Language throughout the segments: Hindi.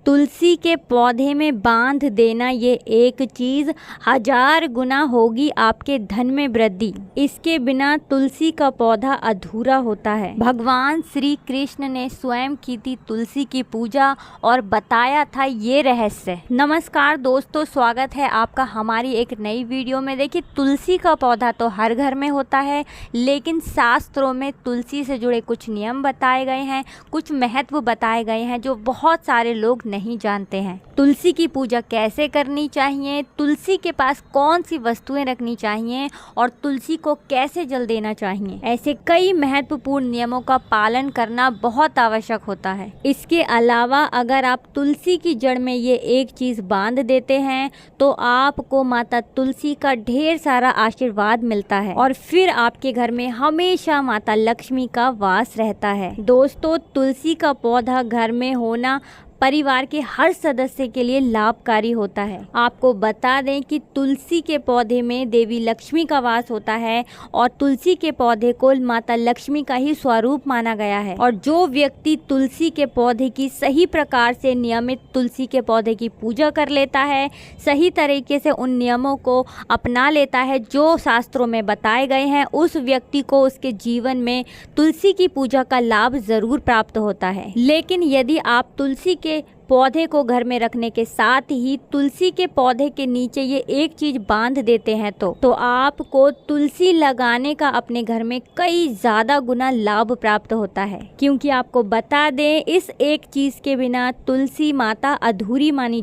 तुलसी के पौधे में बांध देना ये एक चीज 1000 गुना होगी आपके धन में वृद्धि। इसके बिना तुलसी का पौधा अधूरा होता है। भगवान श्री कृष्ण ने स्वयं की थी तुलसी की पूजा और बताया था ये रहस्य। नमस्कार दोस्तों, स्वागत है आपका हमारी एक नई वीडियो में। देखिए, तुलसी का पौधा तो हर घर में होता है, लेकिन शास्त्रों में तुलसी से जुड़े कुछ नियम बताए गए हैं, कुछ महत्व बताए गए हैं जो बहुत सारे लोग नहीं जानते हैं। तुलसी की पूजा कैसे करनी चाहिए, तुलसी के पास कौन सी वस्तुएं रखनी चाहिए और तुलसी को कैसे जल देना चाहिए, ऐसे कई महत्वपूर्ण नियमों का पालन करना बहुत आवश्यक होता है। इसके अलावा अगर आप तुलसी की जड़ में ये एक चीज बांध देते हैं तो आपको माता तुलसी का ढेर सारा आशीर्वाद मिलता है और फिर आपके घर में हमेशा माता लक्ष्मी का वास रहता है। दोस्तों, तुलसी का पौधा घर में होना परिवार के हर सदस्य के लिए लाभकारी होता है। आपको बता दें कि तुलसी के पौधे में देवी लक्ष्मी का वास होता है और तुलसी के पौधे को माता लक्ष्मी का ही स्वरूप माना गया है। और जो व्यक्ति तुलसी के पौधे की सही प्रकार से नियमित तुलसी के पौधे की पूजा कर लेता है, सही तरीके से उन नियमों को अपना लेता है जो शास्त्रों में बताए गए हैं, उस व्यक्ति को उसके जीवन में तुलसी की पूजा का लाभ जरूर प्राप्त होता है। लेकिन यदि आप तुलसी के पौधे को घर में रखने के साथ ही तुलसी के पौधे के नीचे ये एक चीज बांध देते हैं तो आपको तुलसी लगाने का अपने घर में कई ज्यादा गुना लाभ प्राप्त होता है। क्योंकि आपको बता दें, इस एक चीज के बिना तुलसी माता अधूरी मानी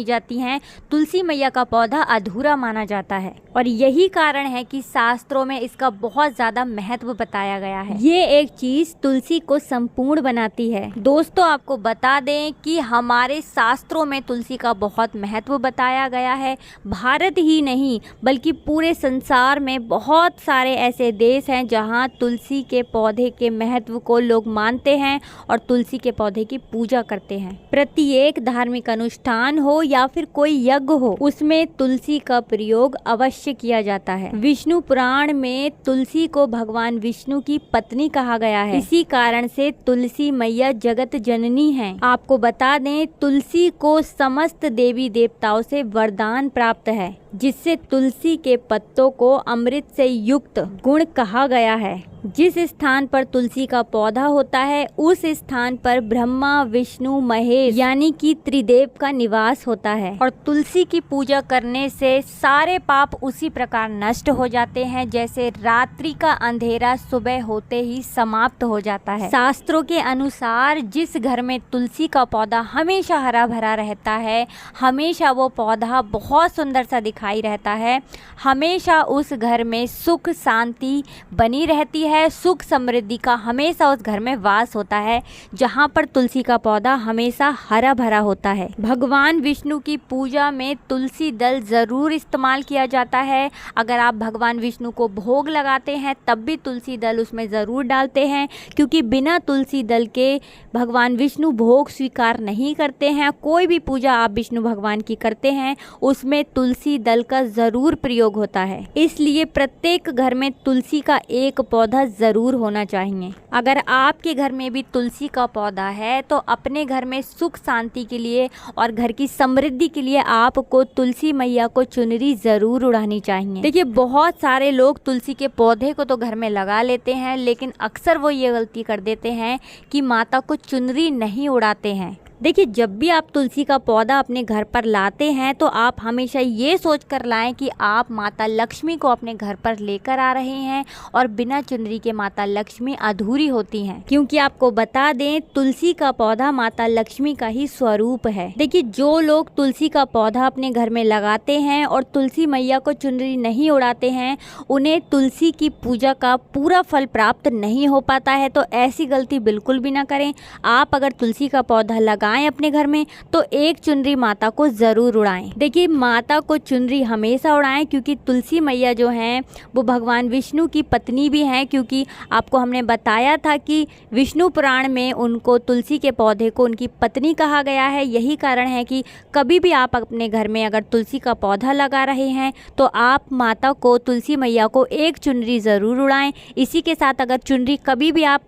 जाती है। तुलसी मैया का पौधा अधूरा माना जाता है और यही कारण है कि शास्त्रों में इसका बहुत ज्यादा महत्व बताया गया है। ये एक चीज तुलसी को संपूर्ण बनाती है। दोस्तों, आपको बता दें कि हमारे शास्त्रों में तुलसी का बहुत महत्व बताया गया है। भारत ही नहीं बल्कि पूरे संसार में बहुत सारे ऐसे देश हैं जहां तुलसी के पौधे के महत्व को लोग मानते हैं और तुलसी के पौधे की पूजा करते हैं। प्रत्येक धार्मिक अनुष्ठान हो या फिर कोई यज्ञ हो, उसमें तुलसी का प्रयोग अवश्य किया जाता है। विष्णु पुराण में तुलसी को भगवान विष्णु की पत्नी कहा गया है। इसी कारण से तुलसी मैया जगत जननी हैं। आपको बता दें, तुलसी को समस्त देवी देवताओं से वरदान प्राप्त है, जिससे तुलसी के पत्तों को अमृत से युक्त गुण कहा गया है। जिस स्थान पर तुलसी का पौधा होता है उस स्थान पर ब्रह्मा विष्णु महेश यानी कि त्रिदेव का निवास होता है और तुलसी की पूजा करने से सारे पाप उसी प्रकार नष्ट हो जाते हैं जैसे रात्रि का अंधेरा सुबह होते ही समाप्त हो जाता है। शास्त्रों के अनुसार जिस घर में तुलसी का पौधा हमेशा हरा भरा रहता है, हमेशा वो पौधा बहुत सुंदर सा दिखाई रहता है, हमेशा उस घर में सुख शांति बनी रहती है, सुख समृद्धि का हमेशा उस घर में वास होता है जहाँ पर तुलसी का पौधा हमेशा हरा भरा होता है। भगवान विष्णु की पूजा में तुलसी दल जरूर इस्तेमाल किया जाता है। अगर आप भगवान विष्णु को भोग लगाते हैं तब भी तुलसी दल उसमें जरूर डालते हैं, क्योंकि बिना तुलसी दल के भगवान विष्णु भोग स्वीकार नहीं करते हैं। कोई भी पूजा आप विष्णु भगवान की करते हैं उसमें तुलसी दल का जरूर प्रयोग होता है। इसलिए प्रत्येक घर में तुलसी का एक पौधा जरूर होना चाहिए। अगर आपके घर में भी तुलसी का पौधा है तो अपने घर में सुख शांति के लिए और घर की समृद्धि के लिए आपको तुलसी मैया को चुनरी जरूर उड़ानी चाहिए। देखिए, बहुत सारे लोग तुलसी के पौधे को तो घर में लगा लेते हैं, लेकिन अक्सर वो ये गलती कर देते हैं कि माता को चुनरी नहीं उड़ाते हैं। देखिए, जब भी आप तुलसी का पौधा अपने घर पर लाते हैं तो आप हमेशा ये सोच कर लाएं कि आप माता लक्ष्मी को अपने घर पर लेकर आ रहे हैं और बिना चुनरी के माता लक्ष्मी अधूरी होती हैं। क्योंकि आपको बता दें, तुलसी का पौधा माता लक्ष्मी का ही स्वरूप है। देखिए, जो लोग तुलसी का पौधा अपने घर में लगाते हैं और तुलसी मैया को चुनरी नहीं उड़ाते हैं, उन्हें तुलसी की पूजा का पूरा फल प्राप्त नहीं हो पाता है। तो ऐसी गलती बिल्कुल भी ना करें। आप अगर तुलसी का पौधा लगाएं अपने घर में तो एक चुनरी माता को जरूर उड़ाएं। देखिए, माता को चुनरी हमेशा उड़ाएं, क्योंकि तुलसी मैया जो हैं वो भगवान विष्णु की पत्नी भी हैं। क्योंकि आपको हमने बताया था कि विष्णु पुराण में उनको तुलसी के पौधे को उनकी पत्नी कहा गया है। यही कारण है कि कभी भी आप अपने घर में अगर तुलसी का पौधा लगा रहे हैं तो आप माता को, तुलसी मैया को एक चुनरी ज़रूर उड़ाएं। इसी के साथ अगर चुनरी कभी भी आप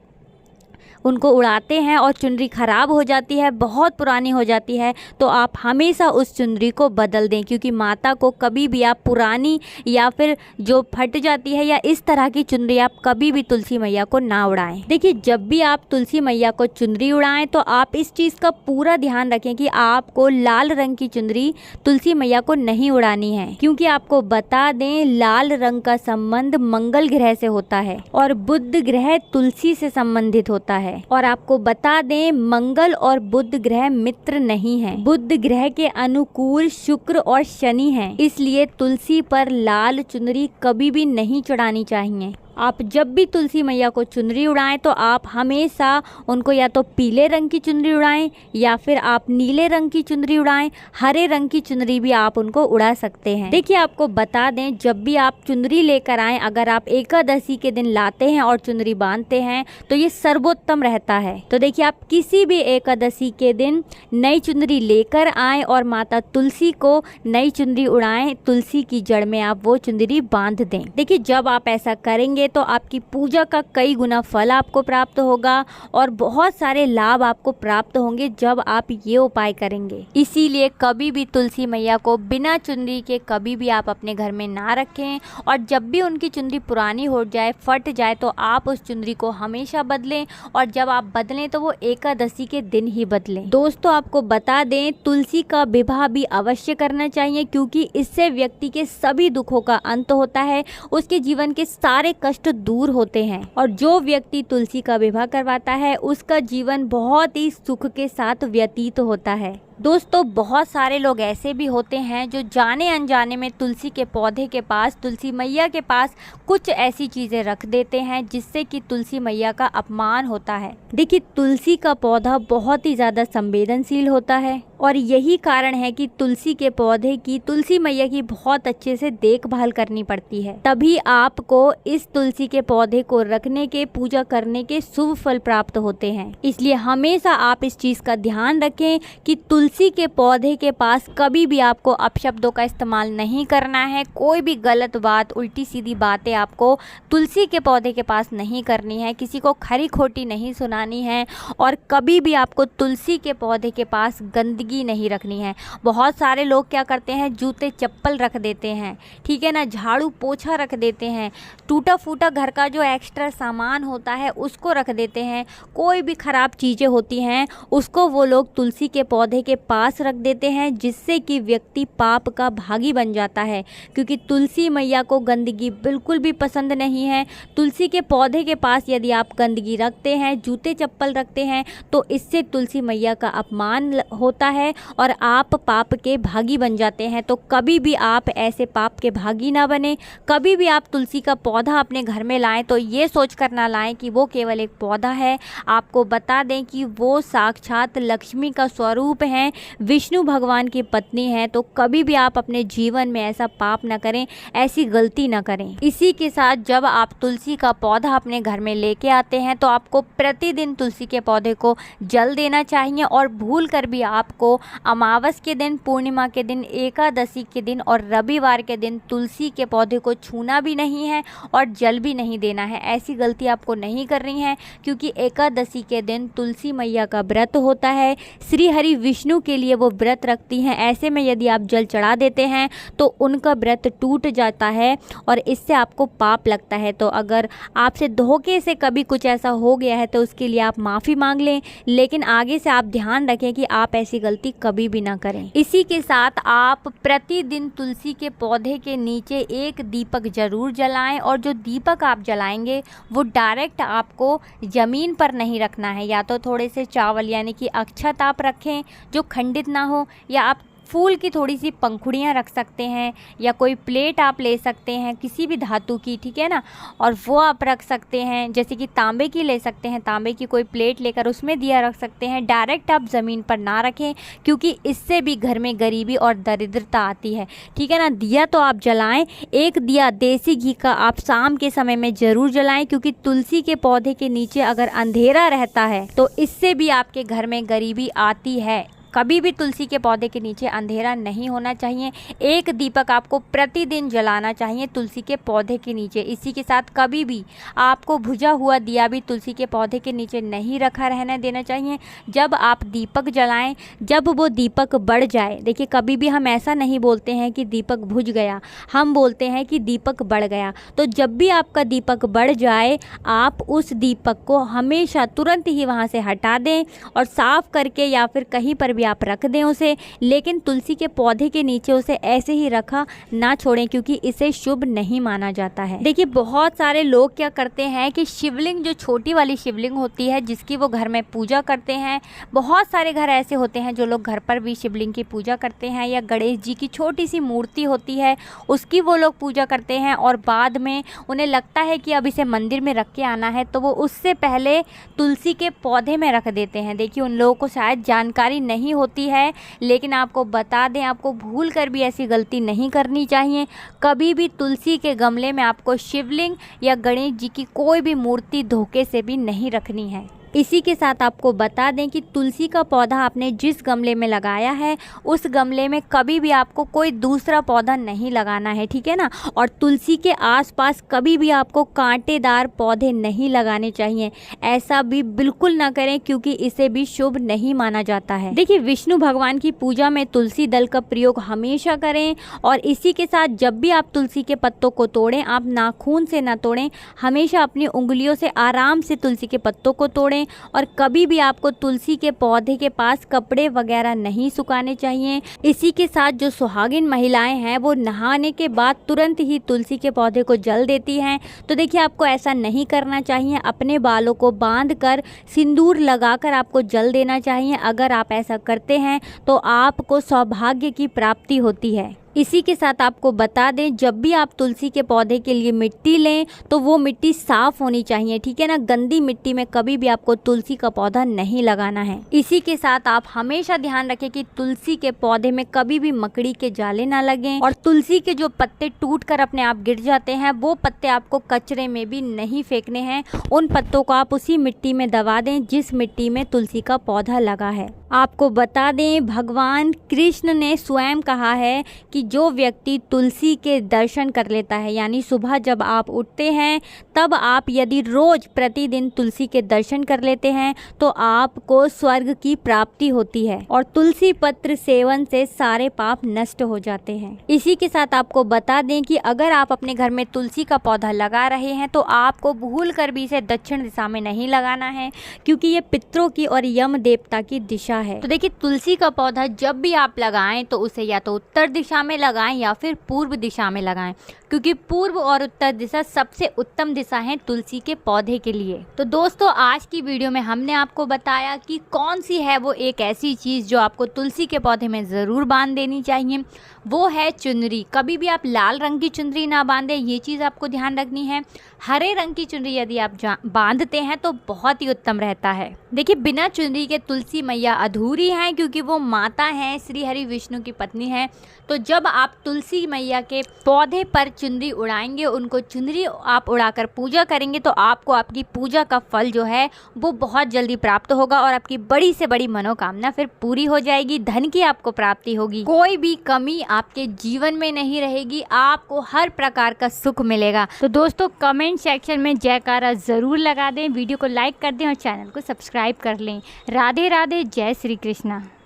उनको उड़ाते हैं और चुनरी खराब हो जाती है, बहुत पुरानी हो जाती है, तो आप हमेशा उस चुनरी को बदल दें, क्योंकि माता को कभी भी आप पुरानी या फिर जो फट जाती है या इस तरह की चुनरी आप कभी भी तुलसी मैया को ना उड़ाएं। देखिए, जब भी आप तुलसी मैया को चुनरी उड़ाएं तो आप इस चीज़ का पूरा ध्यान रखें कि आपको लाल रंग की चुनरी तुलसी मैया को नहीं उड़ानी है, क्योंकि आपको बता दें लाल रंग का संबंध मंगल ग्रह से होता है और बुध ग्रह तुलसी से संबंधित होता है। और आपको बता दें मंगल और बुध ग्रह मित्र नहीं है, बुध ग्रह के अनुकूल शुक्र और शनि हैं, इसलिए तुलसी पर लाल चुनरी कभी भी नहीं चढ़ानी चाहिए। आप जब भी तुलसी मैया को चुनरी उड़ाएं तो आप हमेशा उनको या तो पीले रंग की चुनरी उड़ाएं या फिर आप नीले रंग की चुनरी उड़ाएं, हरे रंग की चुनरी भी आप उनको उड़ा सकते हैं। देखिए, आपको बता दें जब भी आप चुनरी लेकर आएं, अगर आप एकादशी के दिन लाते हैं और चुनरी बांधते हैं तो ये सर्वोत्तम रहता है। तो देखिए, आप किसी भी एकादशी के दिन नई चुनरी लेकर आएँ और माता तुलसी को नई चुनरी उड़ाएं, तुलसी की जड़ में आप वो चुनरी बांध दें। देखिए, जब आप ऐसा करेंगे तो आपकी पूजा का कई गुना फल आपको प्राप्त होगा और बहुत सारे लाभ आपको प्राप्त होंगे जब आप ये उपाय करेंगे। इसीलिए कभी भी तुलसी मैया को बिना चुनरी के कभी भी आप अपने घर में ना रखें, और जब भी उनकी चुनरी पुरानी हो जाए, फट जाए, तो आप उस चुनरी को हमेशा बदलें, और जब आप बदलें तो वो एकादशी के दिन ही बदलें। दोस्तों, आपको बता दें तुलसी का विवाह भी अवश्य करना चाहिए, क्योंकि इससे व्यक्ति के सभी दुखों का अंत होता है, उसके जीवन के सारे कष्ट दूर होते हैं, और जो व्यक्ति तुलसी का विवाह करवाता है उसका जीवन बहुत ही सुख के साथ व्यतीत होता है। दोस्तों, बहुत सारे लोग ऐसे भी होते हैं जो जाने अनजाने में तुलसी के पौधे के पास, तुलसी मैया के पास कुछ ऐसी चीज़ें रख देते हैं जिससे कि तुलसी मैया का अपमान होता है। देखिए, तुलसी का पौधा बहुत ही ज़्यादा संवेदनशील होता है और यही कारण है कि तुलसी के पौधे की, तुलसी मैया की बहुत अच्छे से देखभाल करनी पड़ती है, तभी आपको इस तुलसी के पौधे को रखने के, पूजा करने के शुभ फल प्राप्त होते हैं। इसलिए हमेशा आप इस चीज़ का ध्यान रखें कि तुलसी के पौधे के पास कभी भी आपको अपशब्दों का इस्तेमाल नहीं करना है। कोई भी गलत बात, उल्टी सीधी बातें आपको तुलसी के पौधे के पास नहीं करनी है, किसी को खरी खोटी नहीं सुनानी है, और कभी भी आपको तुलसी के पौधे के पास गंदगी नहीं रखनी है। बहुत सारे लोग क्या करते हैं, जूते चप्पल रख देते हैं, ठीक है ना, झाड़ू पोछा रख देते हैं, टूटा फूटा घर का जो एक्स्ट्रा सामान होता है उसको रख देते हैं, कोई भी ख़राब चीज़ें होती हैं उसको वो लोग तुलसी के पौधे के पास रख देते हैं, जिससे कि व्यक्ति पाप का भागी बन जाता है, क्योंकि तुलसी मैया को गंदगी बिल्कुल भी पसंद नहीं है। तुलसी के पौधे के पास यदि आप गंदगी रखते हैं, जूते चप्पल रखते हैं, तो इससे तुलसी मैया का अपमान होता है और आप पाप के भागी बन जाते हैं। तो कभी भी आप ऐसे पाप के भागी ना बने। कभी भी आप तुलसी का पौधा अपने घर में लाएं तो ये सोच कर ना लाएं कि वो केवल एक पौधा है। आपको बता दें कि वो साक्षात लक्ष्मी का स्वरूप हैं, विष्णु भगवान की पत्नी है। तो कभी भी आप अपने जीवन में ऐसा पाप ना करें, ऐसी गलती ना करें। इसी के साथ जब आप तुलसी का पौधा अपने घर में लेके आते हैं तो आपको प्रतिदिन तुलसी के पौधे को जल देना चाहिए, और भूल कर भी आपको अमावस के दिन, पूर्णिमा के दिन, एकादशी के दिन और रविवार के दिन तुलसी के पौधे को छूना भी नहीं है और जल भी नहीं देना है। ऐसी गलती आपको नहीं करनी है, क्योंकि एकादशी के दिन तुलसी मैया का व्रत होता है, श्री हरि विष्णु के लिए वो व्रत रखती हैं। ऐसे में यदि आप जल चढ़ा देते हैं तो उनका व्रत टूट जाता है और इससे आपको पाप लगता है। तो अगर आपसे धोखे से कभी कुछ ऐसा हो गया है तो उसके लिए आप माफ़ी मांग लें, लेकिन आगे से आप ध्यान रखें कि आप ऐसी गलती कभी भी ना करें। इसी के साथ आप प्रतिदिन तुलसी के पौधे के नीचे एक दीपक जरूर जलाएं, और जो दीपक आप जलाएंगे वो डायरेक्ट आपको ज़मीन पर नहीं रखना है। या तो थोड़े से चावल यानी कि अक्षत आप रखें जो खंडित ना हो, या आप फूल की थोड़ी सी पंखुड़ियाँ रख सकते हैं, या कोई प्लेट आप ले सकते हैं किसी भी धातु की, ठीक है ना, और वो आप रख सकते हैं। जैसे कि तांबे की ले सकते हैं, तांबे की कोई प्लेट लेकर उसमें दिया रख सकते हैं। डायरेक्ट आप ज़मीन पर ना रखें, क्योंकि इससे भी घर में गरीबी और दरिद्रता आती है, ठीक है ना। दिया तो आप जलाएं, एक दिया देसी घी का आप शाम के समय में ज़रूर जलाएं, क्योंकि तुलसी के पौधे के नीचे अगर अंधेरा रहता है तो इससे भी आपके घर में गरीबी आती है। कभी भी तुलसी के पौधे के नीचे अंधेरा नहीं होना चाहिए। एक दीपक आपको प्रतिदिन जलाना चाहिए तुलसी के पौधे के नीचे। इसी के साथ कभी भी आपको बुझा हुआ दिया भी तुलसी के पौधे के नीचे नहीं रखा रहने देना चाहिए। जब आप दीपक जलाएं, जब वो दीपक बढ़ जाए, देखिए कभी भी हम ऐसा नहीं बोलते हैं कि दीपक बुझ गया, हम बोलते हैं कि दीपक बढ़ गया। तो जब भी आपका दीपक बढ़ जाए, आप उस दीपक को हमेशा तुरंत ही वहाँ से हटा दें और साफ करके या फिर कहीं पर भी आप रख दें उसे, लेकिन तुलसी के पौधे के नीचे उसे ऐसे ही रखा ना छोड़ें, क्योंकि इसे शुभ नहीं माना जाता है। देखिए बहुत सारे लोग क्या करते हैं कि शिवलिंग, जो छोटी वाली शिवलिंग होती है जिसकी वो घर में पूजा करते हैं, बहुत सारे घर ऐसे होते हैं जो लोग घर पर भी शिवलिंग की पूजा करते हैं, या गणेश जी की छोटी सी मूर्ति होती है उसकी वो लोग पूजा करते हैं, और बाद में उन्हें लगता है कि अब इसे मंदिर में रख के आना है तो वो उससे पहले तुलसी के पौधे में रख देते हैं। देखिए उन लोगों को शायद जानकारी नहीं होती है, लेकिन आपको बता दें, आपको भूल कर भी ऐसी गलती नहीं करनी चाहिए। कभी भी तुलसी के गमले में आपको शिवलिंग या गणेश जी की कोई भी मूर्ति धोखे से भी नहीं रखनी है। इसी के साथ आपको बता दें कि तुलसी का पौधा आपने जिस गमले में लगाया है उस गमले में कभी भी आपको कोई दूसरा पौधा नहीं लगाना है, ठीक है ना। और तुलसी के आसपास कभी भी आपको कांटेदार पौधे नहीं लगाने चाहिए, ऐसा भी बिल्कुल ना करें, क्योंकि इसे भी शुभ नहीं माना जाता है। देखिए विष्णु भगवान की पूजा में तुलसी दल का प्रयोग हमेशा करें। और इसी के साथ जब भी आप तुलसी के पत्तों को तोड़ें, आप नाखून से ना तोड़ें, हमेशा अपनी उंगलियों से आराम से तुलसी के पत्तों को तोड़ें। और कभी भी आपको तुलसी के पौधे के पास कपड़े वगैरह नहीं सुखाने चाहिए। इसी के साथ जो सुहागिन महिलाएं हैं वो नहाने के बाद तुरंत ही तुलसी के पौधे को जल देती हैं। तो देखिए आपको ऐसा नहीं करना चाहिए। अपने बालों को बांधकर सिंदूर लगाकर आपको जल देना चाहिए। अगर आप ऐसा करते हैं तो आपको सौभाग्य की प्राप्ति होती है। इसी के साथ आपको बता दें, जब भी आप तुलसी के पौधे के लिए मिट्टी लें तो वो मिट्टी साफ़ होनी चाहिए, ठीक है ना। गंदी मिट्टी में कभी भी आपको तुलसी का पौधा नहीं लगाना है। इसी के साथ आप हमेशा ध्यान रखें कि तुलसी के पौधे में कभी भी मकड़ी के जाले ना लगें। और तुलसी के जो पत्ते टूट कर अपने आप गिर जाते हैं वो पत्ते आपको कचरे में भी नहीं फेंकने हैं। उन पत्तों को आप उसी मिट्टी में दबा दें जिस मिट्टी में तुलसी का पौधा लगा है। आपको बता दें, भगवान कृष्ण ने स्वयं कहा है कि जो व्यक्ति तुलसी के दर्शन कर लेता है, यानी सुबह जब आप उठते हैं तब आप यदि रोज प्रतिदिन तुलसी के दर्शन कर लेते हैं तो आपको स्वर्ग की प्राप्ति होती है। और तुलसी पत्र सेवन से सारे पाप नष्ट हो जाते हैं। इसी के साथ आपको बता दें कि अगर आप अपने घर में तुलसी का पौधा लगा रहे हैं तो आपको भूल कर भी इसे दक्षिण दिशा में नहीं लगाना है, क्योंकि ये पितरों की और यम देवता की दिशा है। तो देखिए तुलसी का पौधा जब भी आप लगाएं तो उसे या तो उत्तर दिशा में लगाएं या फिर पूर्व दिशा में लगाएं, क्योंकि पूर्व और उत्तर दिशा सबसे उत्तम दिशा है तुलसी के पौधे के लिए। तो दोस्तों आज की वीडियो में हमने आपको बताया कि कौन सी है वो एक ऐसी चीज़ जो आपको तुलसी के पौधे में ज़रूर बांध देनी चाहिए, वो है चुनरी। कभी भी आप लाल रंग की चुनरी ना बांधें, ये चीज़ आपको ध्यान रखनी है। हरे रंग की चुनरी यदि आप बांधते हैं तो बहुत ही उत्तम रहता है। देखिए बिना चुनरी के तुलसी मैया अधूरी हैं, क्योंकि वो माता हैं, श्री हरि विष्णु की पत्नी हैं। तो जब आप तुलसी मैया के पौधे पर चुनरी उड़ाएंगे, उनको चुनरी आप उड़ाकर पूजा करेंगे तो आपको आपकी पूजा का फल जो है वो बहुत जल्दी प्राप्त होगा और आपकी बड़ी से बड़ी मनोकामना फिर पूरी हो जाएगी। धन की आपको प्राप्ति होगी, कोई भी कमी आपके जीवन में नहीं रहेगी, आपको हर प्रकार का सुख मिलेगा। तो दोस्तों कमेंट सेक्शन में जयकारा ज़रूर लगा दें, वीडियो को लाइक कर दें और चैनल को सब्सक्राइब कर लें। राधे राधे, जय श्री कृष्णा।